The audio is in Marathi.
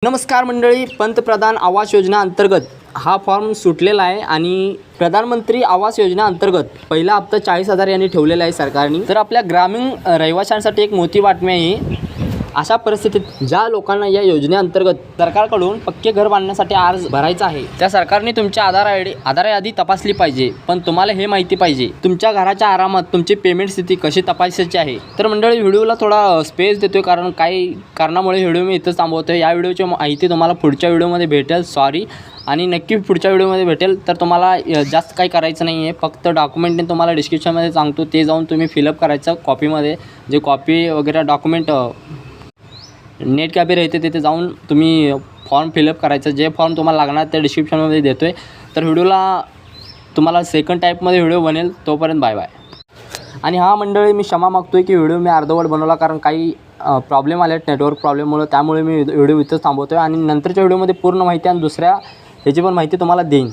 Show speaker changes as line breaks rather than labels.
नमस्कार मंडळी, पंतप्रधान आवास योजना अंतर्गत हा फॉर्म सुटलेला आहे आणि प्रधानमंत्री आवास योजना अंतर्गत पहिला हप्ता 40,000 यांनी ठेवलेला आहे सरकारने। तर आपल्या ग्रामीण रहिवाशांसाठी एक मोठी बातमी आहे। अशा परिस्थितीत ज्या लोकांना या योजनेअंतर्गत सरकारकडून पक्के घर बांधण्यासाठी अर्ज भरायचा आहे त्या सरकारने तुमच्या आधार यादी तपासली पाहिजे। पण तुम्हाला हे माहिती पाहिजे तुमच्या घराच्या आरामात तुमची पेमेंट स्थिती कशी तपासायची आहे। तर मंडळी, व्हिडिओला थोडा स्पेस देतोय कारण काही कारणामुळे व्हिडिओ मी इथंच थांबवतोय। या व्हिडिओची माहिती तुम्हाला पुढच्या व्हिडिओमध्ये भेटेल, सॉरी, आणि नक्की पुढच्या व्हिडिओमध्ये भेटेल। तर तुम्हाला जास्त काही करायचं नाही आहे, फक्त डॉक्युमेंट तुम्हाला डिस्क्रिप्शनमध्ये सांगतो ते जाऊन तुम्ही फिलअप करायचं कॉपीमध्ये। जे कॉपी वगैरे डॉक्युमेंट नेट कॅफे राहते तिथे जाऊन तुम्ही फॉर्म फिलअप करायचं। जे फॉर्म तुम्हाला लागणार ते डिस्क्रिप्शनमध्ये देतो आहे। तर व्हिडिओला तुम्हाला सेकंड टाईपमध्ये व्हिडिओ बनेल, तोपर्यंत बाय बाय। आणि हा मंडळी, मी क्षमा मागतो आहे की व्हिडिओ मी अर्धवट बनवला कारण काही प्रॉब्लेम आले आहेत नेटवर्क प्रॉब्लेममुळे, त्यामुळे मी व्हिडिओ इथंच थांबवतो आहे आणि नंतरच्या व्हिडिओमध्ये पूर्ण माहिती आणि दुसऱ्या ह्याची पण माहिती तुम्हाला देईन।